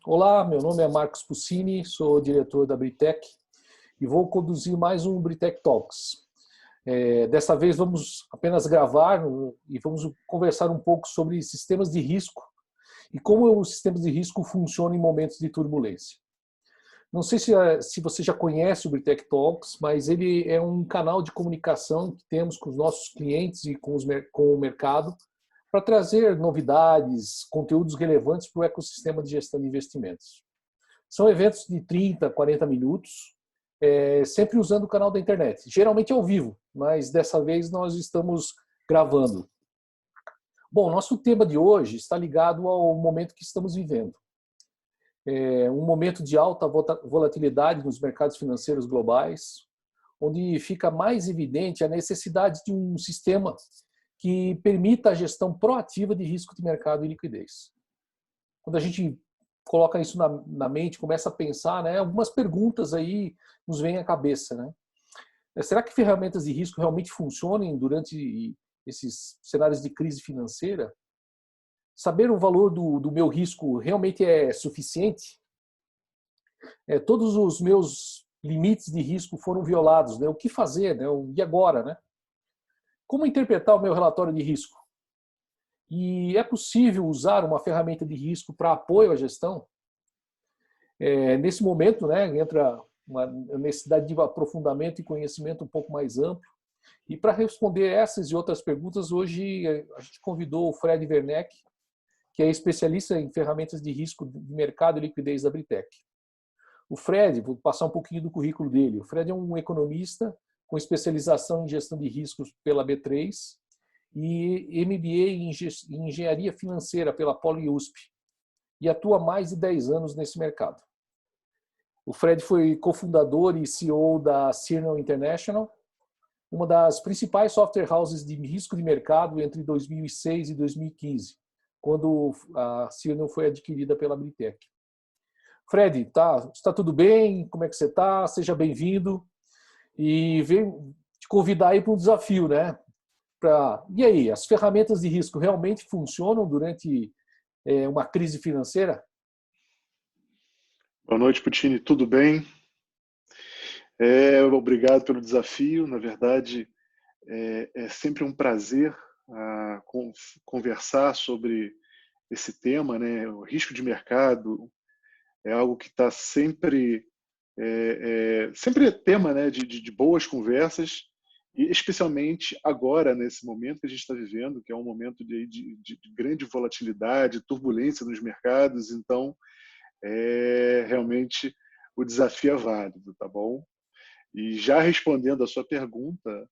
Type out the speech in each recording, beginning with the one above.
Olá, meu nome é Marcos Puccini, sou diretor da Britec e vou conduzir mais um Britec Talks. Dessa vez vamos apenas gravar e vamos conversar um pouco sobre sistemas de risco e como os sistemas de risco funcionam em momentos de turbulência. Não sei se você já conhece o Britec Talks, mas ele é um canal de comunicação que temos com os nossos clientes e com o mercado para trazer novidades, conteúdos relevantes para o ecossistema de gestão de investimentos. São eventos de 30, 40 minutos, sempre usando o canal da internet. Geralmente ao vivo, mas dessa vez nós estamos gravando. Bom, nosso tema de hoje está ligado ao momento que estamos vivendo. Um momento de alta volatilidade nos mercados financeiros globais, onde fica mais evidente a necessidade de um sistema que permita a gestão proativa de risco de mercado e liquidez. Quando a gente coloca isso na mente, começa a pensar, né, algumas perguntas aí nos vêm à cabeça. Né? Será que ferramentas de risco realmente funcionam durante esses cenários de crise financeira? Saber o valor do meu risco realmente é suficiente? Todos os meus limites de risco foram violados. Né? O que fazer? Né? E agora? Né? Como interpretar o meu relatório de risco? E é possível usar uma ferramenta de risco para apoio à gestão? Nesse momento, né, entra uma necessidade de aprofundamento e conhecimento um pouco mais amplo. E para responder essas e outras perguntas, hoje a gente convidou o Fred Werneck, que é especialista em ferramentas de risco de mercado e liquidez da Britec. O Fred, vou passar um pouquinho do currículo dele. O Fred é um economista com especialização em gestão de riscos pela B3 e MBA em engenharia financeira pela Poli-USP e atua há mais de 10 anos nesse mercado. O Fred foi cofundador e CEO da Cyrnal International, uma das principais software houses de risco de mercado entre 2006 e 2015, quando a Cyrnal foi adquirida pela Britec. Fred, está tudo bem? Como é que você está? Seja bem-vindo. E venho te convidar aí para um desafio, né? E aí, as ferramentas de risco realmente funcionam durante uma crise financeira? Boa noite, Puccini. Tudo bem? Obrigado pelo desafio. Na verdade, é sempre um prazer conversar sobre esse tema, né? O risco de mercado é algo que está sempre tema, né? de boas conversas, e especialmente agora, nesse momento que a gente está vivendo, que é um momento de grande volatilidade, turbulência nos mercados. Então, realmente o desafio é válido, tá bom? E já respondendo a sua pergunta,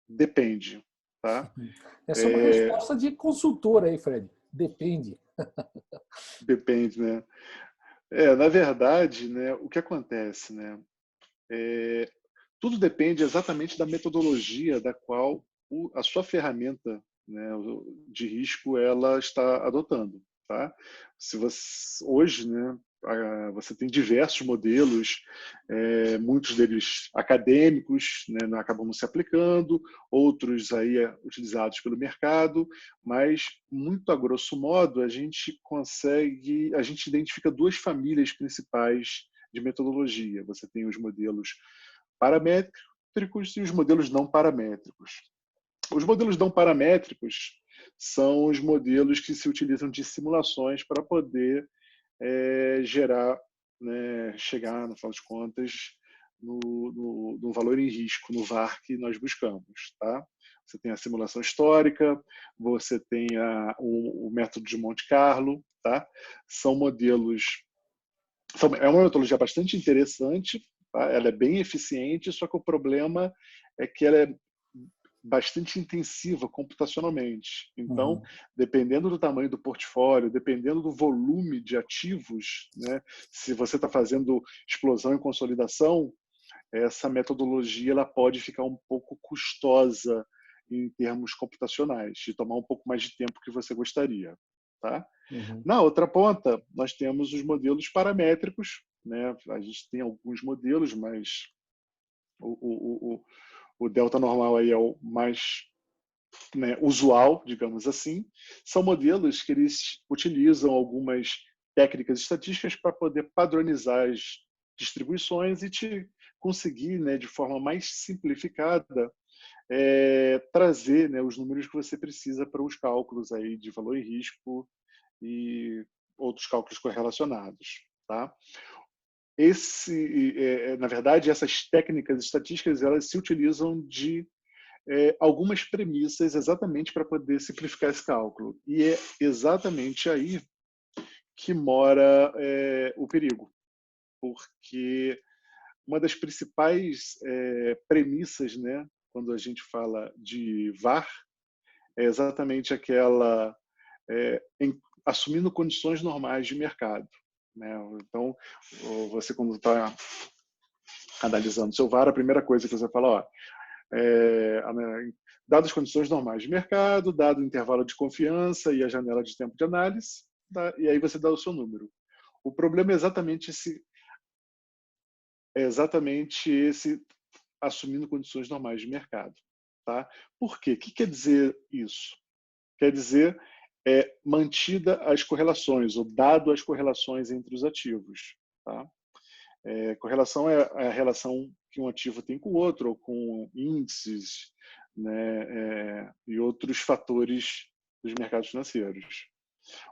depende, tá? Essa é uma resposta de consultor aí, Fred. Depende. Depende, né? Na verdade, né, o que acontece, né? Tudo depende exatamente da metodologia da qual a sua ferramenta, né, de risco ela está adotando, tá? Se você hoje, né, você tem diversos modelos, muitos deles acadêmicos, né, acabam não se aplicando, outros aí utilizados pelo mercado, mas muito a grosso modo a gente identifica duas famílias principais de metodologia. Você tem os modelos paramétricos e os modelos não paramétricos. Os modelos não paramétricos são os modelos que se utilizam de simulações para poder gerar, né, chegar, no final de contas, no valor em risco, no VaR que nós buscamos. Tá? Você tem a simulação histórica, você tem o método de Monte Carlo. Tá? São modelos... É uma metodologia bastante interessante, tá? Ela é bem eficiente, só que o problema é que ela é bastante intensiva computacionalmente. Então, dependendo do tamanho do portfólio, dependendo do volume de ativos, né, se você está fazendo explosão e consolidação, essa metodologia ela pode ficar um pouco custosa em termos computacionais, de tomar um pouco mais de tempo que você gostaria. Tá? Na outra ponta, nós temos os modelos paramétricos, né? A gente tem alguns modelos, mas o delta normal aí é o mais né, usual, digamos assim, são modelos que eles utilizam algumas técnicas estatísticas para poder padronizar as distribuições e te conseguir, né, de forma mais simplificada, trazer, né, os números que você precisa para os cálculos aí de valor e risco e outros cálculos correlacionados, tá? Na verdade, essas técnicas estatísticas elas se utilizam de algumas premissas exatamente para poder simplificar esse cálculo. E é exatamente aí que mora o perigo, porque uma das principais premissas, né, quando a gente fala de VAR, é exatamente aquela assumindo condições normais de mercado, né? Então, você quando está analisando seu VAR, a primeira coisa que você fala, ó, dadas as condições normais de mercado, dado o intervalo de confiança e a janela de tempo de análise, tá? E aí você dá o seu número. O problema é exatamente esse assumindo condições normais de mercado, tá? Por quê? O que quer dizer isso? Quer dizer mantida as correlações, ou dado as correlações entre os ativos, tá? Correlação é a relação que um ativo tem com o outro, ou com índices, né, e outros fatores dos mercados financeiros.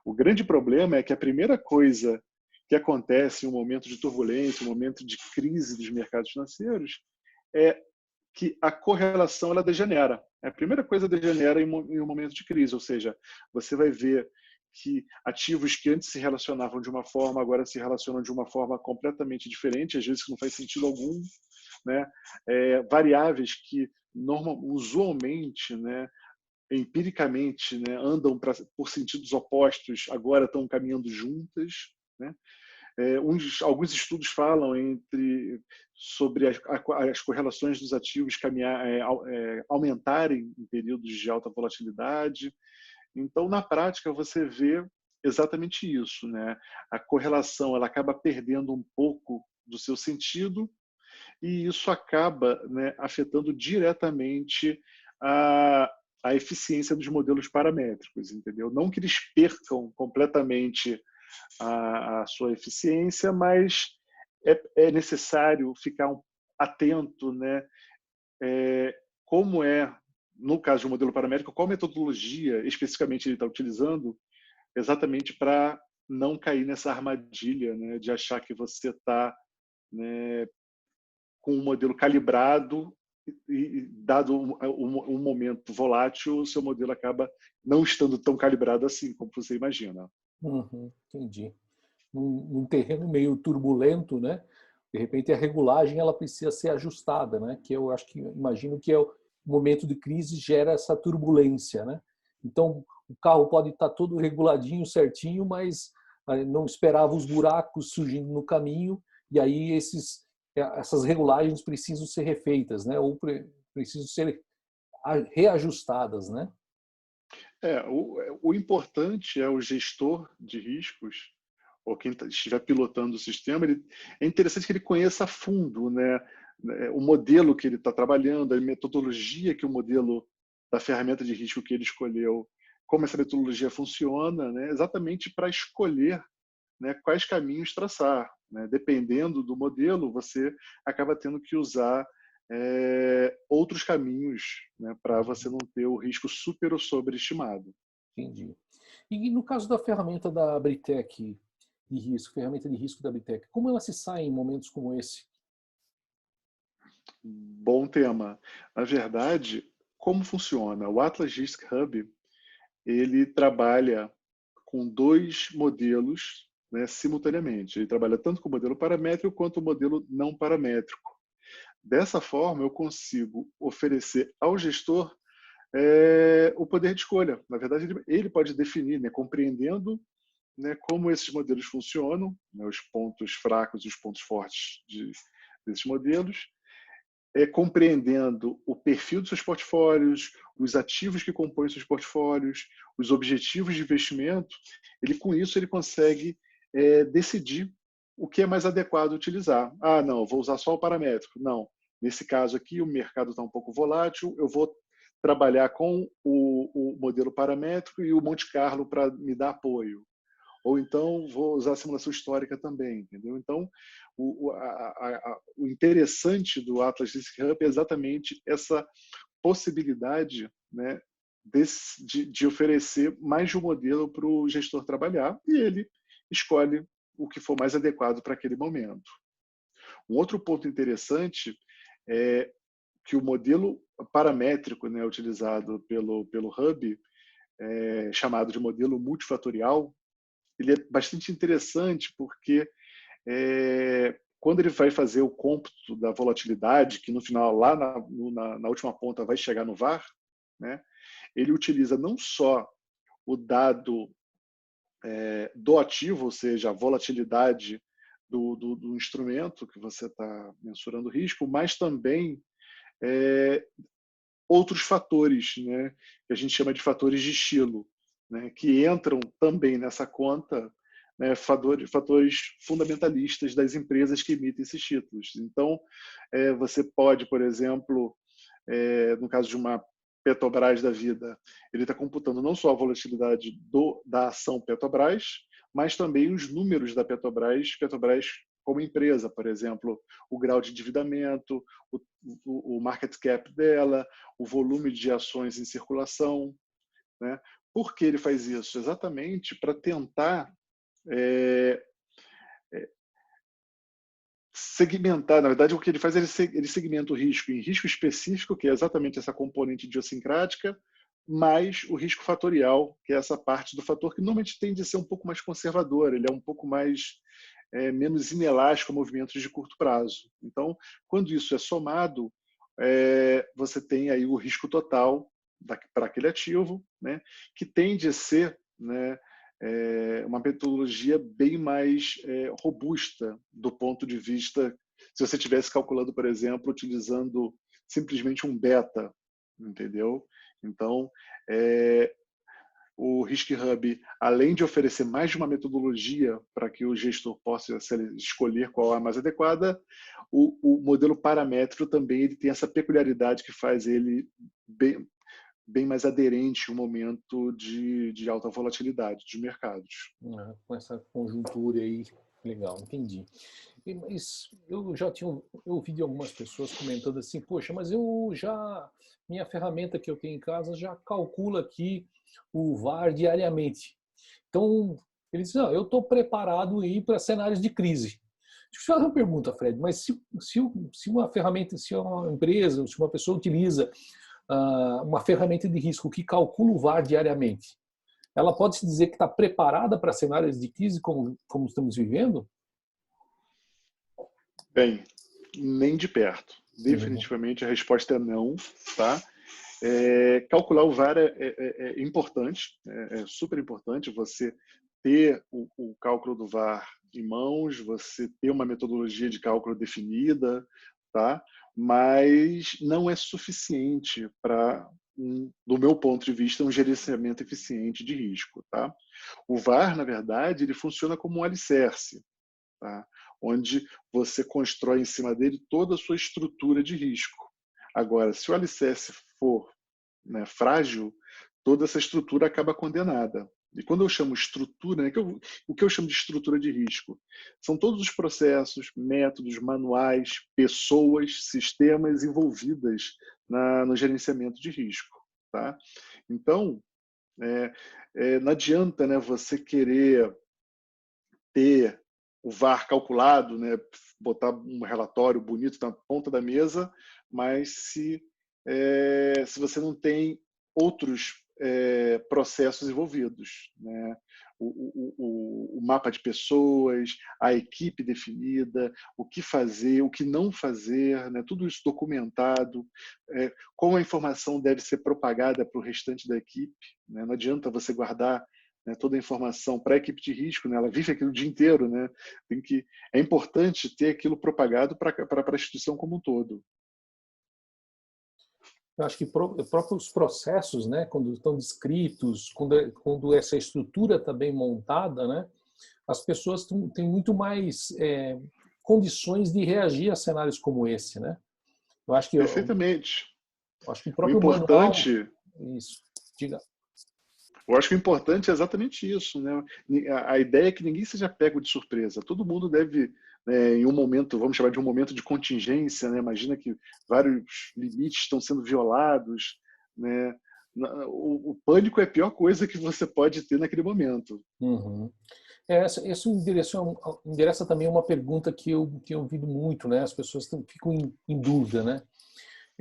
O grande problema é que a primeira coisa que acontece em um momento de turbulência, um momento de crise dos mercados financeiros, é que a correlação ela degenera. A primeira coisa degenera em um momento de crise, ou seja, você vai ver que ativos que antes se relacionavam de uma forma, agora se relacionam de uma forma completamente diferente, às vezes que não faz sentido algum, né? Variáveis que usualmente, né, empiricamente, né, andam por sentidos opostos, agora estão caminhando juntas, né? Alguns estudos falam sobre as correlações dos ativos aumentarem em períodos de alta volatilidade. Então, na prática, você vê exatamente isso, né? A correlação ela acaba perdendo um pouco do seu sentido e isso acaba, né, afetando diretamente a eficiência dos modelos paramétricos, entendeu? Não que eles percam completamente a sua eficiência, mas é necessário ficar atento, né? Como no caso de um modelo paramétrico, qual metodologia especificamente ele está utilizando, exatamente para não cair nessa armadilha, né, de achar que você está, né, com um modelo calibrado e dado um momento volátil, o seu modelo acaba não estando tão calibrado assim como você imagina. Uhum, entendi. Num terreno meio turbulento, né? De repente a regulagem ela precisa ser ajustada, né? Que eu acho que imagino que é o momento de crise gera essa turbulência, né? Então o carro pode estar todo reguladinho, certinho, mas não esperava os buracos surgindo no caminho e aí essas regulagens precisam ser refeitas, né? Ou precisam ser reajustadas, né? O importante é o gestor de riscos, ou quem estiver pilotando o sistema, é interessante que ele conheça a fundo, né, o modelo que ele está trabalhando, a metodologia que o modelo da ferramenta de risco que ele escolheu, como essa metodologia funciona, né, exatamente para escolher, né, quais caminhos traçar, né? Dependendo do modelo, você acaba tendo que usar outros caminhos, né, para você não ter o risco super ou sobreestimado. Entendi. E no caso da ferramenta da Britec de risco, ferramenta de risco da Britec, como ela se sai em momentos como esse? Bom tema. Na verdade, como funciona? O Atlas Risk Hub, ele trabalha com dois modelos, né, simultaneamente. Ele trabalha tanto com o modelo paramétrico quanto o modelo não paramétrico. Dessa forma, eu consigo oferecer ao gestor o poder de escolha. Na verdade, ele pode definir, né, compreendendo, né, como esses modelos funcionam, né, os pontos fracos e os pontos fortes desses modelos, compreendendo o perfil dos seus portfólios, os ativos que compõem seus portfólios, os objetivos de investimento. Com isso, ele consegue decidir o que é mais adequado utilizar. Ah, não, vou usar só o paramétrico. Não, nesse caso aqui, o mercado está um pouco volátil, eu vou trabalhar com o modelo paramétrico e o Monte Carlo para me dar apoio. Ou então vou usar a simulação histórica também, entendeu? Então, o interessante do Atlas Risk Hub é exatamente essa possibilidade, né, de oferecer mais de um modelo para o gestor trabalhar e ele escolhe o que for mais adequado para aquele momento. Um outro ponto interessante é que o modelo paramétrico, né, utilizado pelo Hub, chamado de modelo multifatorial, ele é bastante interessante porque quando ele vai fazer o cômputo da volatilidade, que no final, lá na última ponta, vai chegar no VAR, né, ele utiliza não só o dado do ativo, ou seja, a volatilidade do instrumento que você está mensurando o risco, mas também outros fatores, né, que a gente chama de fatores de estilo, né, que entram também nessa conta, né, fatores fundamentalistas das empresas que emitem esses títulos. Então, você pode, por exemplo, no caso de uma Petrobras da vida, ele está computando não só a volatilidade da ação Petrobras, mas também os números da Petrobras como empresa, por exemplo, o grau de endividamento, o market cap dela, o volume de ações em circulação, né? Por que ele faz isso? Exatamente para tentar segmentar. Na verdade, o que ele faz é ele segmenta o risco em risco específico, que é exatamente essa componente idiosincrática, mais o risco fatorial, que é essa parte do fator que normalmente tende a ser um pouco mais conservador, ele é um pouco mais menos inelástico a movimentos de curto prazo. Então, quando isso é somado, você tem aí o risco total para aquele ativo, né, que tende a ser, né, uma metodologia bem mais robusta do ponto de vista, se você estivesse calculando, por exemplo, utilizando simplesmente um beta, entendeu? Então, o Risk Hub, além de oferecer mais de uma metodologia para que o gestor possa escolher qual é a mais adequada, o modelo paramétrico também ele tem essa peculiaridade que faz ele bem mais aderente ao momento de alta volatilidade dos mercados. Com essa conjuntura aí, legal, entendi. Mas eu já tinha ouvido algumas pessoas comentando assim, poxa, mas minha ferramenta que eu tenho em casa já calcula aqui o VAR diariamente. Então, ele diz, não, eu estou preparado aí para cenários de crise. Deixa eu te fazer uma pergunta, Fred, mas se uma ferramenta, se uma empresa, se uma pessoa utiliza uma ferramenta de risco que calcula o VAR diariamente, ela pode se dizer que está preparada para cenários de crise como estamos vivendo? Bem, nem de perto. Definitivamente a resposta é não, tá? Calcular o VAR é importante, é super importante você ter o cálculo do VAR em mãos, você ter uma metodologia de cálculo definida, tá? Mas não é suficiente para, do meu ponto de vista, um gerenciamento eficiente de risco, tá? O VAR, na verdade, ele funciona como um alicerce, tá? Onde você constrói em cima dele toda a sua estrutura de risco. Agora, se o alicerce for, né, frágil, toda essa estrutura acaba condenada. E quando eu chamo estrutura, né, o que eu chamo de estrutura de risco? São todos os processos, métodos, manuais, pessoas, sistemas envolvidas no gerenciamento de risco. Tá? Então, não adianta, né, você querer ter o VAR calculado, né, botar um relatório bonito na ponta da mesa, mas se você não tem outros processos envolvidos, né? O mapa de pessoas, a equipe definida, o que fazer, o que não fazer, né? Tudo isso documentado, como a informação deve ser propagada para o restante da equipe, né? Não adianta você guardar, né, toda a informação para a equipe de risco, né? Ela vive aquilo o dia inteiro, né? É importante ter aquilo propagado para a instituição como um todo. Eu acho que próprios processos, né, quando estão descritos, quando essa estrutura está bem montada, né, as pessoas têm muito mais condições de reagir a cenários como esse, né? Eu acho que Perfeitamente. Acho que o O próprio manual, importante, isso, diga. eu acho que o importante é exatamente isso, né? A ideia é que ninguém seja pego de surpresa. Todo mundo deve, né, em um momento, vamos chamar de um momento de contingência, né? Imagina que vários limites estão sendo violados, né? O pânico é a pior coisa que você pode ter naquele momento. Uhum. Isso endereça também uma pergunta que eu tenho ouvido muito, né? As pessoas ficam em dúvida, né?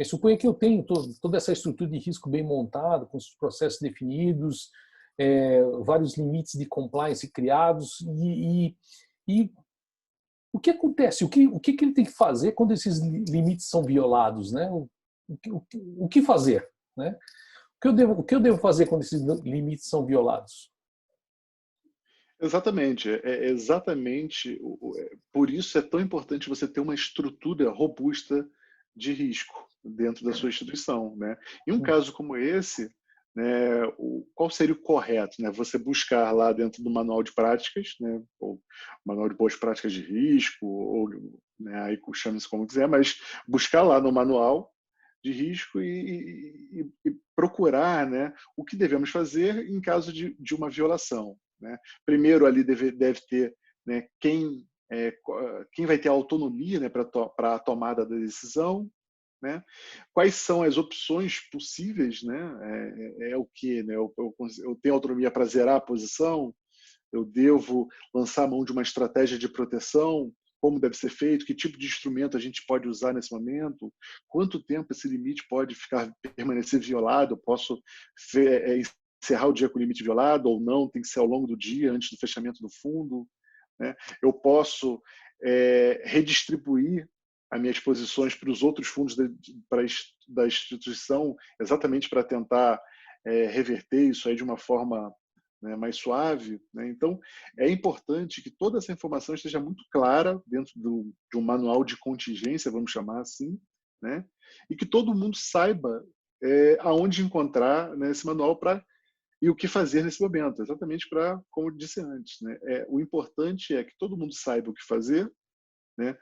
Suponha que eu tenho toda essa estrutura de risco bem montada, com os processos definidos, vários limites de compliance criados, e o que acontece? O que ele tem que fazer quando esses limites são violados, né? O que fazer, né? O que eu devo fazer quando esses limites são violados? Exatamente, é exatamente por isso é tão importante você ter uma estrutura robusta de risco dentro da sua instituição, né? Em um caso como esse, né, qual seria o correto, né? Você buscar lá dentro do manual de práticas, né, ou manual de boas práticas de risco, ou, né, aí chame-se como quiser, mas buscar lá no manual de risco e procurar, né, o que devemos fazer em caso de uma violação, né? Primeiro ali deve ter, né, quem vai ter autonomia, né, para a tomada da decisão, né? Quais são as opções possíveis, né? O que, né? Eu tenho autonomia para zerar a posição? Eu devo lançar a mão de uma estratégia de proteção? Como deve ser feito? Que tipo de instrumento a gente pode usar nesse momento? Quanto tempo esse limite pode permanecer violado? Eu posso encerrar o dia com o limite violado ou não? Tem que ser ao longo do dia, antes do fechamento do fundo, né? Eu posso redistribuir as minhas posições para os outros fundos da instituição, exatamente para tentar reverter isso aí de uma forma, né, mais suave, né? Então, é importante que toda essa informação esteja muito clara dentro de um manual de contingência, vamos chamar assim, né? E que todo mundo saiba aonde encontrar, né, esse manual e o que fazer nesse momento, exatamente para, como eu disse antes, né? O importante é que todo mundo saiba o que fazer, né?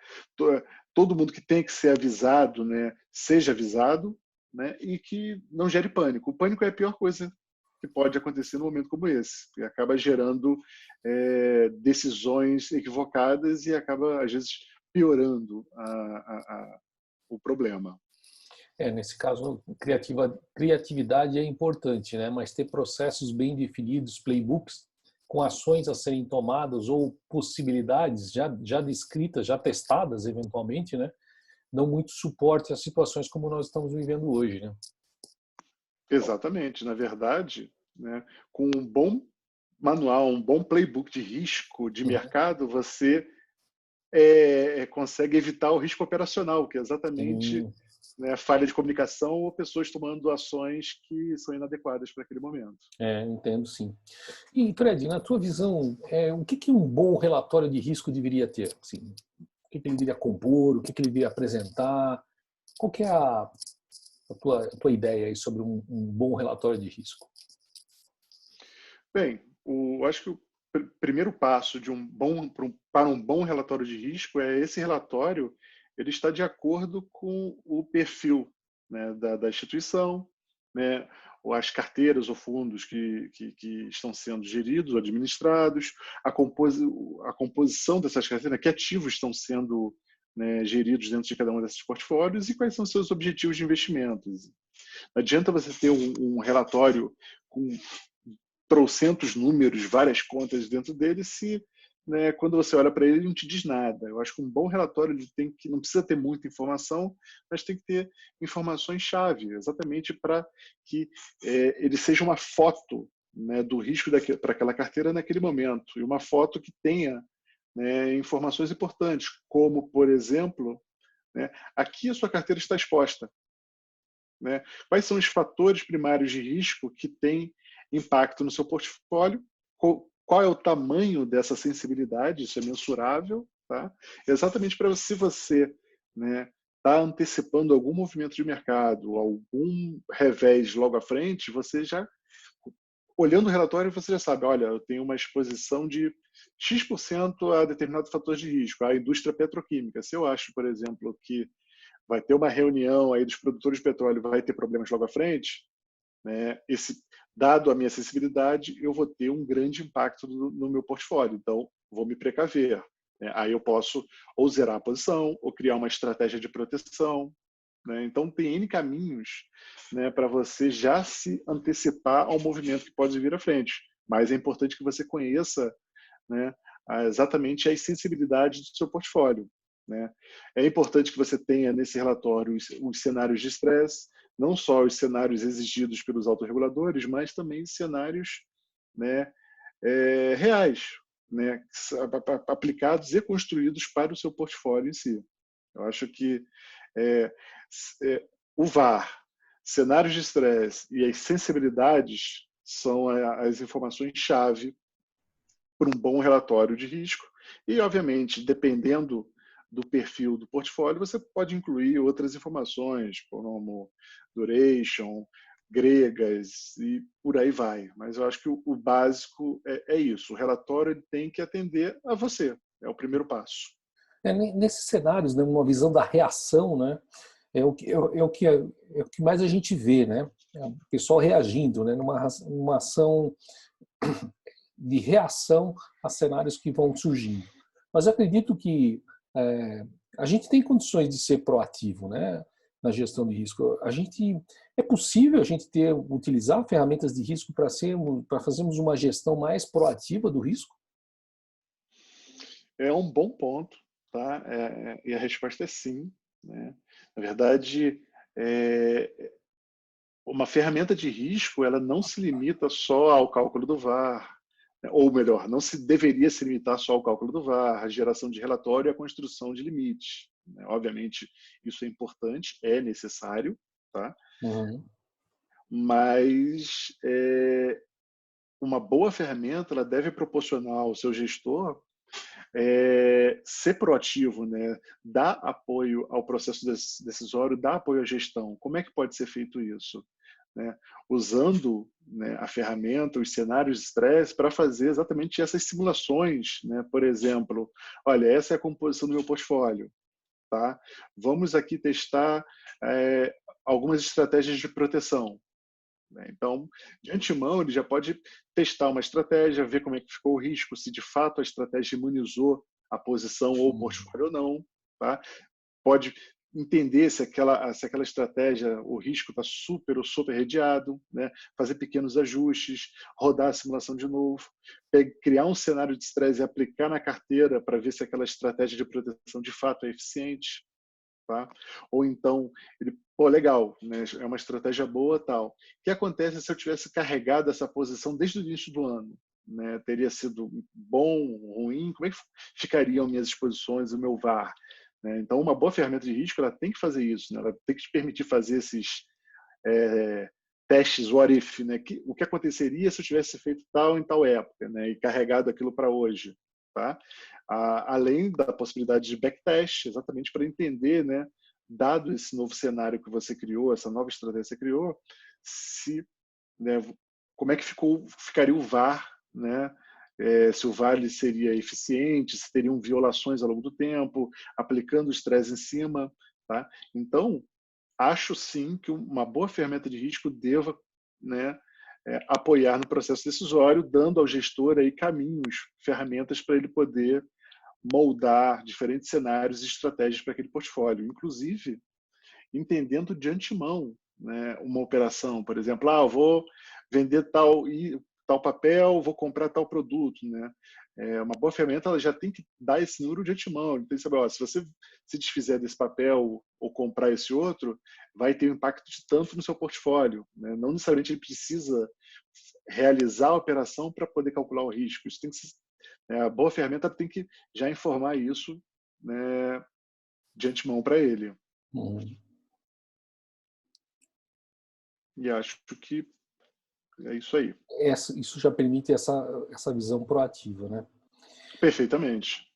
Todo mundo que tem que ser avisado, né, seja avisado, né, e que não gere pânico. O pânico é a pior coisa que pode acontecer num momento como esse, que acaba gerando decisões equivocadas e acaba, às vezes, piorando o problema. Nesse caso, criatividade é importante, né? Mas ter processos bem definidos, playbooks, com ações a serem tomadas ou possibilidades já descritas, já testadas eventualmente, né? Dão muito suporte a situações como nós estamos vivendo hoje, né? Exatamente. Na verdade, né, com um bom manual, um bom playbook de risco de Uhum. mercado, você consegue evitar o risco operacional, que é exatamente, Sim, né, falha de comunicação ou pessoas tomando ações que são inadequadas para aquele momento. entendo sim. E, Fred, na tua visão, o que um bom relatório de risco deveria ter? Assim, o que ele deveria compor, o que ele deveria apresentar? Qual que é a tua ideia aí sobre um bom relatório de risco? Bem, acho que o primeiro passo para um bom relatório de risco é esse relatório ele está de acordo com o perfil, né, da instituição, né, ou as carteiras ou fundos que estão sendo geridos ou administrados, a composição dessas carteiras, né, que ativos estão sendo, né, geridos dentro de cada um desses portfólios e quais são seus objetivos de investimentos. Não adianta você ter um relatório com trocentos números, várias contas dentro dele, se, né, quando você olha para ele não te diz nada. Eu acho que um bom relatório ele tem que não precisa ter muita informação, mas tem que ter informações-chave, exatamente para que ele seja uma foto, né, do risco para aquela carteira naquele momento, e uma foto que tenha, né, informações importantes, como, por exemplo, né, aqui a sua carteira está exposta. Né? Quais são os fatores primários de risco que têm impacto no seu portfólio? Qual é o tamanho dessa sensibilidade? Isso é mensurável, tá? Exatamente para se você, né, está antecipando algum movimento de mercado, algum revés logo à frente, você já, olhando o relatório, você já sabe, olha, eu tenho uma exposição de X% a determinados fatores de risco, a indústria petroquímica. Se eu acho, por exemplo, que vai ter uma reunião aí dos produtores de petróleo, vai ter problemas logo à frente, né? Dado a minha sensibilidade, eu vou ter um grande impacto no meu portfólio. Então, vou me precaver, né? Aí eu posso ou zerar a posição, ou criar uma estratégia de proteção, né? Então, tem N caminhos, né, para você já se antecipar ao movimento que pode vir à frente. Mas é importante que você conheça, né, exatamente as sensibilidades do seu portfólio, né? É importante que você tenha nesse relatório os cenários de estresse, não só os cenários exigidos pelos autorreguladores, mas também cenários, né, reais, né, aplicados e construídos para o seu portfólio em si. Eu acho que é, o VAR, cenários de estresse e as sensibilidades são as informações-chave para um bom relatório de risco. E, obviamente, dependendo do perfil do portfólio, você pode incluir outras informações, como duration, gregas e por aí vai. Mas eu acho que o básico é isso. O relatório ele tem que atender a você. É o primeiro passo. Nesses cenários, né, uma visão da reação, né, é o que mais a gente vê, né? É o pessoal reagindo, né, numa ação de reação a cenários que vão surgindo. Mas eu acredito que a gente tem condições de ser proativo, né, na gestão de risco. É possível a gente utilizar ferramentas de risco para fazermos uma gestão mais proativa do risco? É um bom ponto, tá? E a resposta é sim, né? Na verdade, uma ferramenta de risco ela não se limita só ao cálculo do VAR, né? Ou melhor, não se deveria se limitar só ao cálculo do VAR, a geração de relatório e a construção de limites, né? Obviamente, isso é importante, é necessário, tá? Uhum. Mas uma boa ferramenta ela deve proporcionar ao seu gestor ser proativo, né? Dar apoio ao processo decisório, dar apoio à gestão. Como é que pode ser feito isso? Né? Usando, né, a ferramenta, os cenários de estresse para fazer exatamente essas simulações. Né? Por exemplo, olha, essa é a composição do meu portfólio. Tá? Vamos aqui testar algumas estratégias de proteção. Então, de antemão, ele já pode testar uma estratégia, ver como é que ficou o risco, se de fato a estratégia imunizou a posição ou o portfólio ou não. Tá? Pode entender se aquela estratégia, o risco está super ou super redeado, né? Fazer pequenos ajustes, rodar a simulação de novo, criar um cenário de estresse e aplicar na carteira para ver se aquela estratégia de proteção de fato é eficiente. Tá? Ou então, legal, né? É uma estratégia boa, tal. O que acontece se eu tivesse carregado essa posição desde o início do ano? Né? Teria sido bom, ruim? Como é que ficariam minhas exposições, o meu VAR? Né? Então, uma boa ferramenta de risco, ela tem que fazer isso, né? Ela tem que te permitir fazer esses testes what if, né? O que aconteceria se eu tivesse feito tal em tal época, né? E carregado aquilo para hoje, tá? Além da possibilidade de backtest, exatamente para entender, né, dado esse novo cenário que você criou, essa nova estratégia que você criou, né, como é que ficaria o VAR, né? Se o VAR seria eficiente, se teriam violações ao longo do tempo, aplicando o estresse em cima. Tá? Então, acho sim que uma boa ferramenta de risco deva, né, apoiar no processo decisório, dando ao gestor aí caminhos, ferramentas para ele poder moldar diferentes cenários e estratégias para aquele portfólio, inclusive entendendo de antemão, né, uma operação, por exemplo, eu vou vender tal papel, vou comprar tal produto, né? Uma boa ferramenta ela já tem que dar esse número de antemão, tem que saber, se você se desfizer desse papel ou comprar esse outro, vai ter um impacto de tanto no seu portfólio, né? Não necessariamente ele precisa realizar a operação para poder calcular o risco. Isso tem que ser, a boa ferramenta tem que já informar isso, né, de antemão para ele. Uhum. E acho que é isso aí. Isso já permite essa visão proativa, né? Perfeitamente.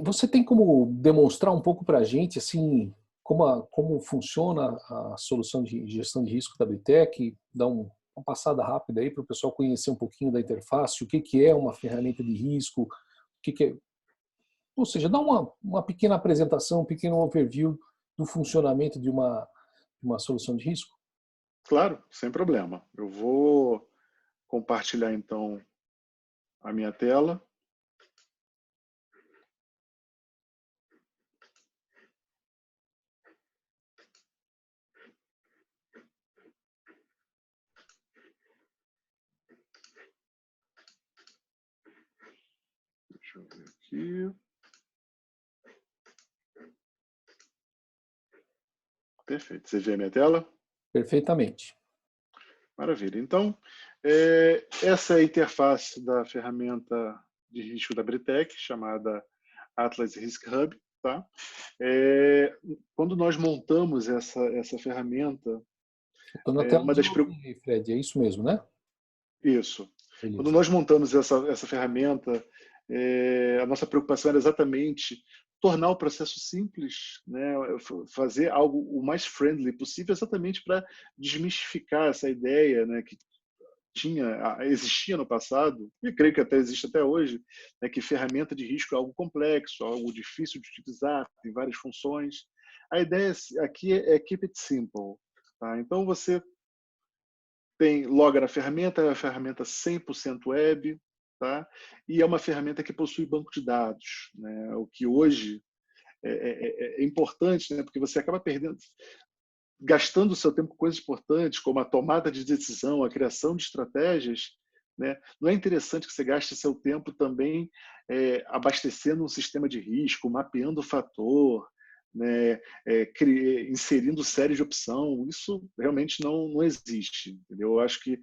Você tem como demonstrar um pouco para a gente assim, como funciona a solução de gestão de risco da Britec? Dar uma passada rápida aí para o pessoal conhecer um pouquinho da interface, o que é uma ferramenta de risco, o que é, ou seja, dá uma pequena apresentação, um pequeno overview do funcionamento de uma solução de risco? Claro, sem problema. Eu vou compartilhar então a minha tela. Deixa eu ver aqui. Perfeito. Você vê a minha tela? Perfeitamente. Maravilha. Então, essa é a interface da ferramenta de risco da Britec, chamada Atlas Risk Hub. Tá? Quando nós montamos essa ferramenta, Estou na tela uma de das login aí, Fred, é isso mesmo, né? isso. Quando Beleza. nós montamos essa ferramenta, a nossa preocupação era exatamente tornar o processo simples, né? Fazer algo o mais friendly possível, exatamente para desmistificar essa ideia, né, que existia no passado, e creio que até existe até hoje, né, que ferramenta de risco é algo complexo, algo difícil de utilizar, tem várias funções. A ideia aqui é keep it simple. Tá? Então, você loga na ferramenta, é uma ferramenta 100% web, tá? E é uma ferramenta que possui banco de dados, né? O que hoje é importante, né? Porque você acaba gastando o seu tempo com coisas importantes, como a tomada de decisão, a criação de estratégias, né? Não é interessante que você gaste seu tempo também abastecendo um sistema de risco, mapeando o fator, né? Inserindo séries de opção. Isso realmente não existe. Entendeu? Eu acho que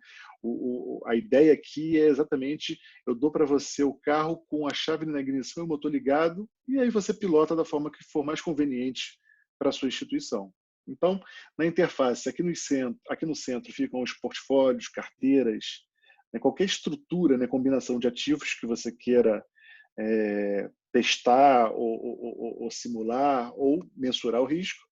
a ideia aqui é exatamente: eu dou para você o carro com a chave na ignição e o motor ligado, e aí você pilota da forma que for mais conveniente para a sua instituição. Então, na interface, aqui no centro ficam os portfólios, carteiras, né, qualquer estrutura, né, combinação de ativos que você queira testar ou simular ou mensurar o risco.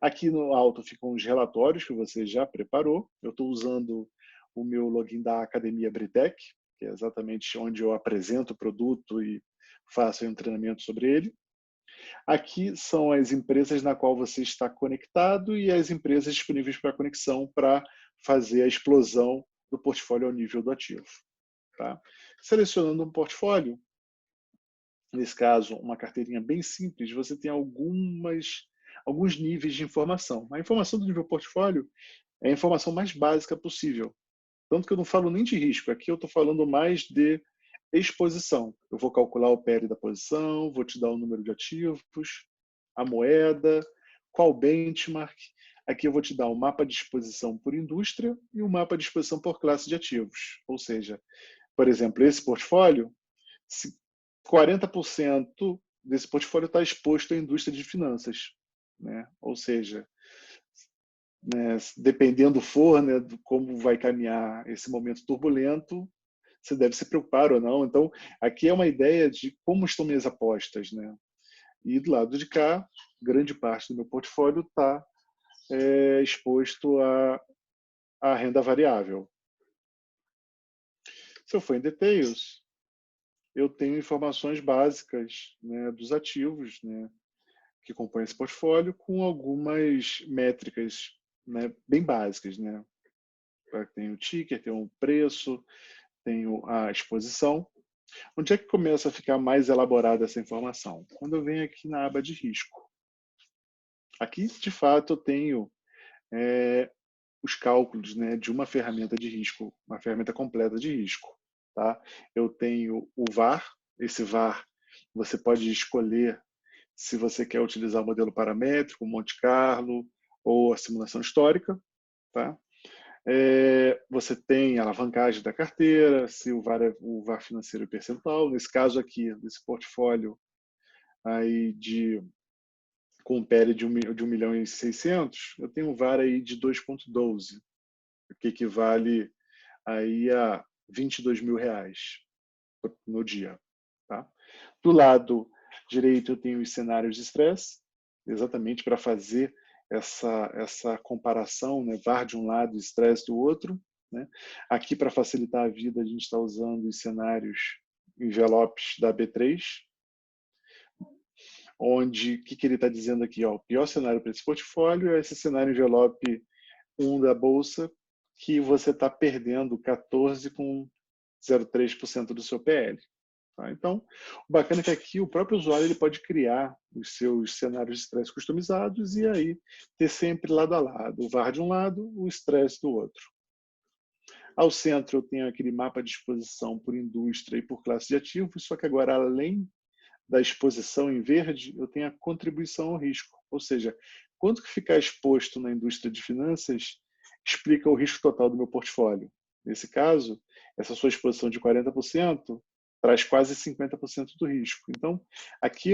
Aqui no alto ficam os relatórios que você já preparou. Eu estou usando o meu login da Academia Britec, que é exatamente onde eu apresento o produto e faço um treinamento sobre ele. Aqui são as empresas na qual você está conectado e as empresas disponíveis para conexão para fazer a explosão do portfólio ao nível do ativo. Tá? Selecionando um portfólio, nesse caso, uma carteirinha bem simples, você tem alguns níveis de informação. A informação do nível portfólio é a informação mais básica possível. Tanto que eu não falo nem de risco, aqui eu estou falando mais de exposição. Eu vou calcular o PL da posição, vou te dar o número de ativos, a moeda, qual benchmark. Aqui eu vou te dar um mapa de exposição por indústria e um mapa de exposição por classe de ativos. Ou seja, por exemplo, esse portfólio, 40% desse portfólio está exposto à indústria de finanças. Né? Ou seja, né, dependendo né, de como vai caminhar esse momento turbulento, você deve se preocupar ou não. Então, aqui é uma ideia de como estão minhas apostas. Né? E do lado de cá, grande parte do meu portfólio está exposto à renda variável. Se eu for em details, eu tenho informações básicas, né, dos ativos, né, que compõem esse portfólio, com algumas métricas, né, bem básicas. Né? Tenho o ticker, tenho o preço, tenho a exposição. Onde é que começa a ficar mais elaborada essa informação? Quando eu venho aqui na aba de risco. Aqui, de fato, eu tenho os cálculos, né, de uma ferramenta de risco, uma ferramenta completa de risco. Tá? Eu tenho o VAR. Esse VAR você pode escolher se você quer utilizar o modelo paramétrico, Monte Carlo ou a simulação histórica. Tá? Você tem a alavancagem da carteira, se o VAR é o VAR financeiro percentual. Nesse caso aqui, nesse portfólio aí com PL de 1 milhão e 600, eu tenho um VAR aí de 2,12, o que equivale aí a R$ 22.000 no dia. Tá? Do lado direito eu tenho os cenários de estresse, exatamente para fazer essa comparação, né? VAR de um lado e estresse do outro. Né? Aqui, para facilitar a vida, a gente está usando os cenários envelopes da B3. onde, o que ele está dizendo aqui? Ó, o pior cenário para esse portfólio é esse cenário envelope 1 da Bolsa, que você está perdendo 14,03% do seu PL. Tá? Então, o bacana é que aqui o próprio usuário ele pode criar os seus cenários de estresse customizados e aí ter sempre lado a lado, o VaR de um lado, o estresse do outro. Ao centro eu tenho aquele mapa de exposição por indústria e por classe de ativos, só que agora, além da exposição em verde, eu tenho a contribuição ao risco, ou seja, quanto que ficar exposto na indústria de finanças explica o risco total do meu portfólio. Nesse caso, essa sua exposição de 40% traz quase 50% do risco. Então, aqui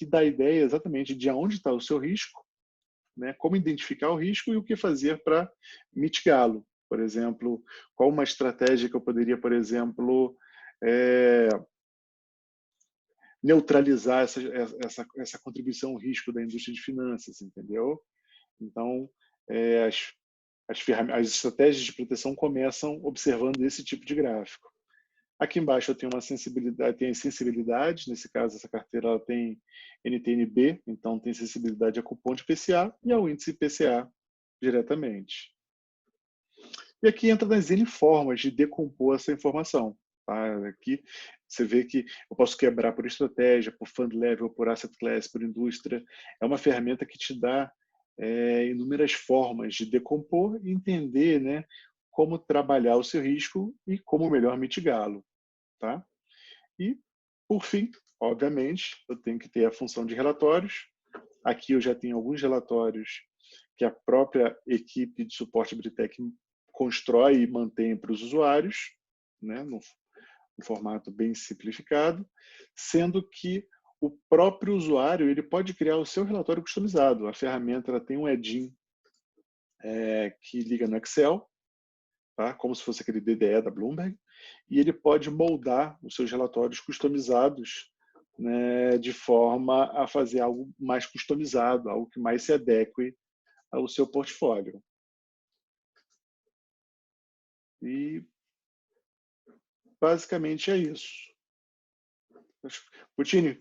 dá a ideia exatamente de onde está o seu risco, né, como identificar o risco e o que fazer para mitigá-lo. Por exemplo, qual uma estratégia que eu poderia, por exemplo, neutralizar essa contribuição ao risco da indústria de finanças, entendeu? Então, as estratégias de proteção começam observando esse tipo de gráfico. Aqui embaixo eu tenho uma sensibilidade, tem sensibilidade, nesse caso essa carteira ela tem NTN-B, então tem sensibilidade a cupom de PCA e ao índice PCA diretamente. E aqui entra nas N formas de decompor essa informação. Tá? Aqui você vê que eu posso quebrar por estratégia, por fund level, por asset class, por indústria. É uma ferramenta que te dá inúmeras formas de decompor e entender, né, como trabalhar o seu risco e como melhor mitigá-lo. Tá? E, por fim, obviamente, eu tenho que ter a função de relatórios. Aqui eu já tenho alguns relatórios que a própria equipe de suporte Britec constrói e mantém para os usuários, né, no formato bem simplificado, sendo que o próprio usuário ele pode criar o seu relatório customizado. A ferramenta ela tem um add-in que liga no Excel, tá? Como se fosse aquele DDE da Bloomberg, e ele pode moldar os seus relatórios customizados, né, de forma a fazer algo mais customizado, algo que mais se adeque ao seu portfólio. E basicamente é isso. Puccini,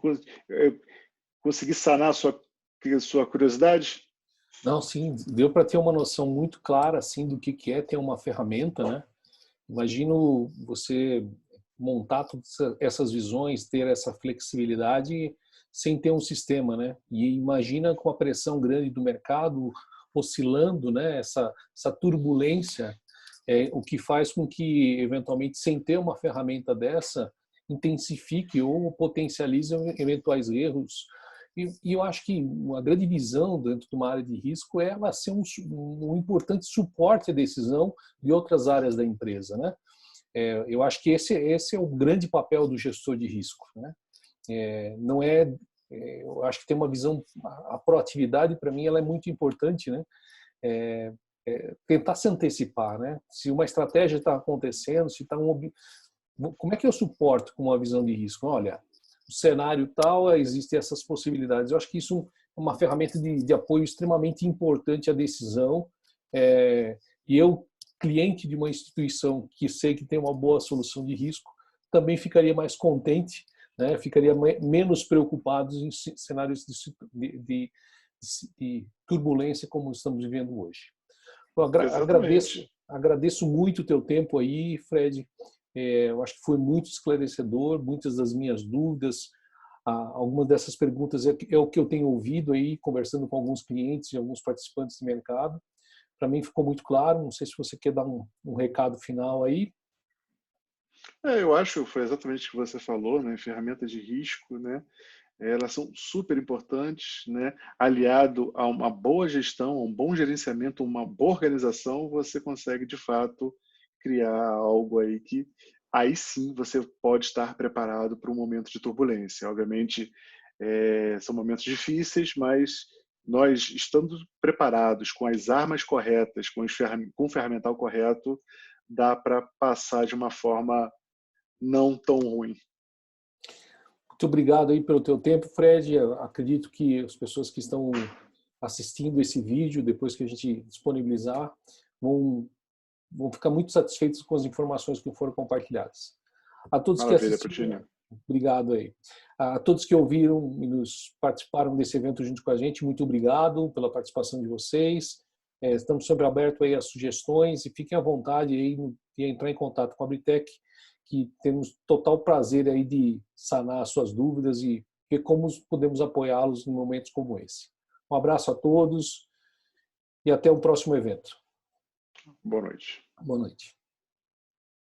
consegui sanar a sua curiosidade? Não, sim, deu para ter uma noção muito clara assim do que é ter uma ferramenta, né? Imagino você montar todas essas visões, ter essa flexibilidade sem ter um sistema, né? E imagina com a pressão grande do mercado oscilando, né? Essa turbulência, o que faz com que eventualmente sem ter uma ferramenta dessa intensifique ou potencialize eventuais erros. E eu acho que uma grande visão dentro de uma área de risco é ela ser um importante suporte à decisão de outras áreas da empresa, né? Eu acho que esse é o grande papel do gestor de risco, né? Não é, eu acho que tem uma visão, a proatividade para mim ela é muito importante, né? Tentar se antecipar, né? Se uma estratégia está acontecendo, se está como é que eu suporto com uma visão de risco? Olha, o cenário tal, existem essas possibilidades. Eu acho que isso é uma ferramenta de apoio extremamente importante à decisão. E eu, cliente de uma instituição que sei que tem uma boa solução de risco, também ficaria mais contente, né? Ficaria menos preocupado em cenários de turbulência como estamos vivendo hoje. Eu agradeço muito o teu tempo aí, Fred. Eu acho que foi muito esclarecedor, muitas das minhas dúvidas, algumas dessas perguntas é o que eu tenho ouvido aí, conversando com alguns clientes e alguns participantes do mercado. Para mim ficou muito claro, não sei se você quer dar um recado final aí. Eu acho que foi exatamente o que você falou, né? Ferramentas de risco, né? Elas são super importantes, né? Aliado a uma boa gestão, a um bom gerenciamento, uma boa organização, você consegue de fato criar algo aí que aí sim você pode estar preparado para um momento de turbulência. Obviamente, são momentos difíceis, mas nós estando preparados com as armas corretas, com o ferramental correto, dá para passar de uma forma não tão ruim. Muito obrigado aí pelo teu tempo, Fred. Eu acredito que as pessoas que estão assistindo esse vídeo, depois que a gente disponibilizar, vão ficar muito satisfeitos com as informações que foram compartilhadas. A todos que Maravilha, assistiram, Puccini. Obrigado aí. A todos que ouviram e participaram desse evento junto com a gente, muito obrigado pela participação de vocês. Estamos sempre abertos aí a sugestões e fiquem à vontade aí de entrar em contato com a Britec, que temos total prazer aí de sanar as suas dúvidas e ver como podemos apoiá-los em momentos como esse. Um abraço a todos e até o próximo evento. Boa noite. Boa noite.